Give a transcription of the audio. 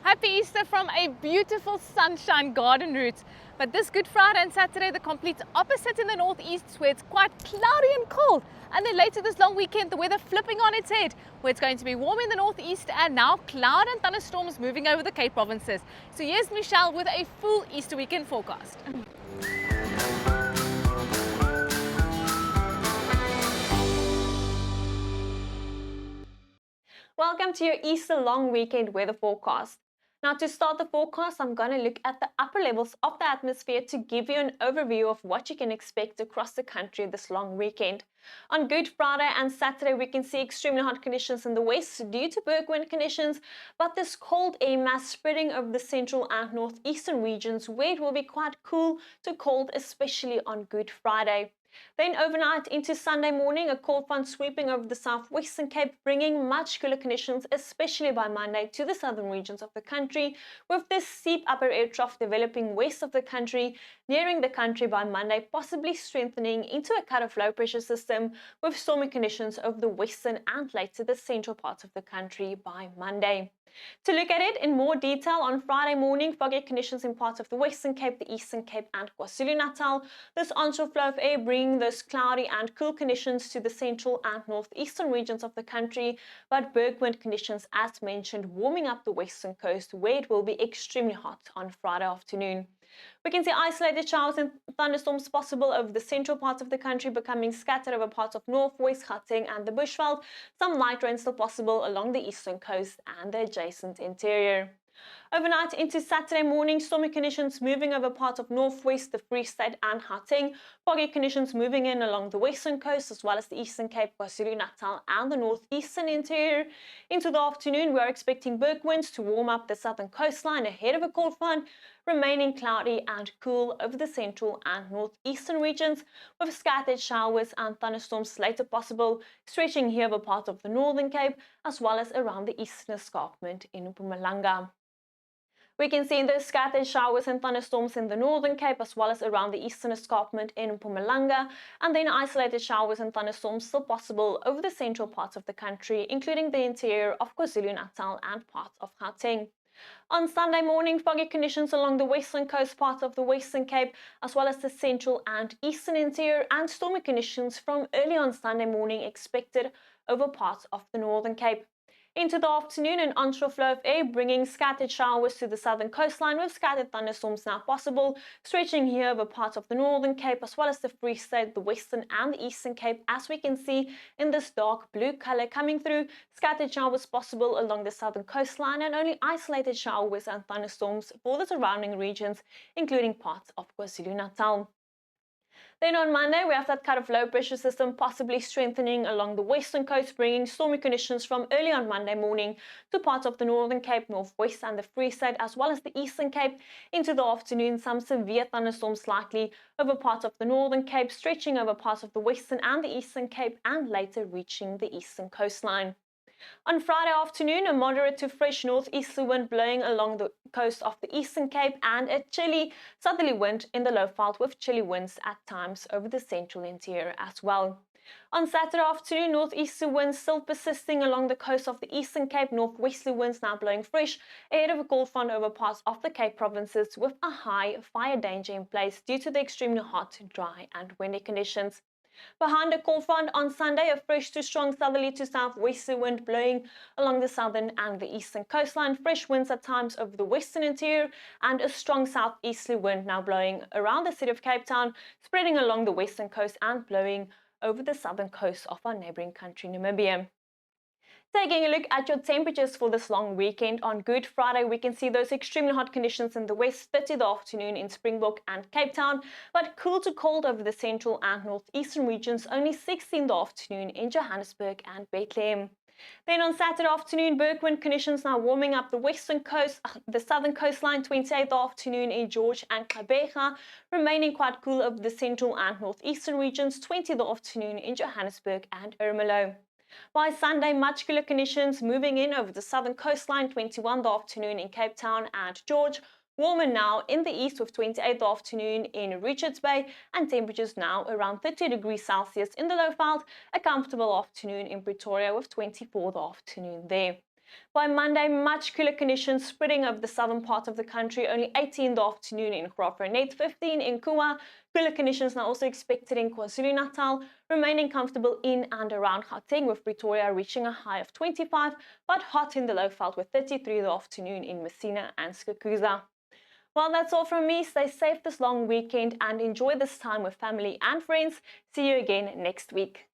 Happy Easter from a beautiful sunshine garden route. But this Good Friday and Saturday, the complete opposite in the northeast, where it's quite cloudy and cold. And then later this long weekend, the weather flipping on its head, where it's going to be warm in the northeast and now cloud and thunderstorms moving over the Cape provinces. So here's Michelle with a full Easter weekend forecast. Welcome to your Easter long weekend weather forecast. Now, to start the forecast, I'm going to look at the upper levels of the atmosphere to give you an overview of what you can expect across the country this long weekend. On Good Friday and Saturday, we can see extremely hot conditions in the west due to Bergrivier conditions, but this cold air mass spreading over the central and northeastern regions where it will be quite cool to cold, especially on Good Friday. Then overnight into Sunday morning, a cold front sweeping over the southwestern Cape, bringing much cooler conditions, especially by Monday, to the southern regions of the country, with this steep upper air trough developing west of the country, nearing the country by Monday, possibly strengthening into a cut-off low pressure system with stormy conditions over the western and later the central parts of the country by Monday. To look at it in more detail, on Friday morning, foggy conditions in parts of the Western Cape, the Eastern Cape and KwaZulu-Natal. This onshore flow of air bringing those cloudy and cool conditions to the central and northeastern regions of the country, but Bergrivier conditions, as mentioned, warming up the western coast where it will be extremely hot on Friday afternoon. We can see isolated showers and thunderstorms possible over the central parts of the country, becoming scattered over parts of northwest Gauteng and the Bushveld. Some light rain still possible along the eastern coast and the adjacent interior. Overnight into Saturday morning, stormy conditions moving over parts of northwest, the Free State and Gauteng. Foggy conditions moving in along the western coast as well as the Eastern Cape, KwaZulu-Natal and the northeastern interior. Into the afternoon, we are expecting berg winds to warm up the southern coastline ahead of a cold front, remaining cloudy and cool over the central and northeastern regions, with scattered showers and thunderstorms later possible, stretching here over parts of the northern Cape as well as around the eastern escarpment in Mpumalanga. We can see those scattered showers and thunderstorms in the northern Cape as well as around the eastern escarpment in Mpumalanga, and then isolated showers and thunderstorms still possible over the central parts of the country, including the interior of KwaZulu-Natal and parts of Gauteng. On Sunday morning, foggy conditions along the western coast parts of the Western Cape, as well as the central and eastern interior, and stormy conditions from early on Sunday morning expected over parts of the northern Cape. Into the afternoon, an onshore flow of air bringing scattered showers to the southern coastline, with scattered thunderstorms now possible, stretching here over parts of the northern Cape as well as the Free State, the western and the eastern Cape, as we can see in this dark blue color coming through. Scattered showers possible along the southern coastline and only isolated showers and thunderstorms for the surrounding regions, including parts of KwaZulu-Natal. Then on Monday, we have that cut-off low pressure system possibly strengthening along the western coast, bringing stormy conditions from early on Monday morning to parts of the northern Cape, northwest and the Free State, as well as the eastern Cape. Into the afternoon, some severe thunderstorms likely over parts of the northern Cape, stretching over parts of the western and the eastern Cape, and later reaching the eastern coastline. On Friday afternoon, a moderate to fresh northeasterly wind blowing along the coast of the Eastern Cape and a chilly southerly wind in the Lowveld, with chilly winds at times over the central interior as well. On Saturday afternoon, northeasterly winds still persisting along the coast of the Eastern Cape, northwesterly winds now blowing fresh ahead of a cold front over parts of the Cape provinces, with a high fire danger in place due to the extremely hot, dry and windy conditions. Behind a cold front on Sunday, a fresh to strong southerly to southwesterly wind blowing along the southern and the eastern coastline, fresh winds at times over the western interior, and a strong southeasterly wind now blowing around the city of Cape Town, spreading along the western coast and blowing over the southern coast of our neighbouring country, Namibia. Taking a look at your temperatures for this long weekend, on Good Friday we can see those extremely hot conditions in the west, 30 the afternoon in Springbok and Cape Town, but cool to cold over the central and northeastern regions, only 16 the afternoon in Johannesburg and Bethlehem. Then on Saturday afternoon, Bergrivier conditions now warming up the western coast, the southern coastline, 28 the afternoon in George and Gqeberha, remaining quite cool over the central and northeastern regions, 20 the afternoon in Johannesburg and Ermelo. By Sunday, much cooler conditions moving in over the southern coastline, 21 the afternoon in Cape Town and George. Warmer now in the east with 28 the afternoon in Richards Bay, and temperatures now around 30 degrees Celsius in the Lowveld. A comfortable afternoon in Pretoria with 24 the afternoon there. By Monday, much cooler conditions spreading over the southern part of the country, only 18 in the afternoon in Graaff-Reinet, 15 in Kua. Cooler conditions now also expected in KwaZulu-Natal, remaining comfortable in and around Gauteng, with Pretoria reaching a high of 25, but hot in the Lowveld with 33 in the afternoon in Messina and Skukuza. Well, that's all from me. Stay safe this long weekend and enjoy this time with family and friends. See you again next week.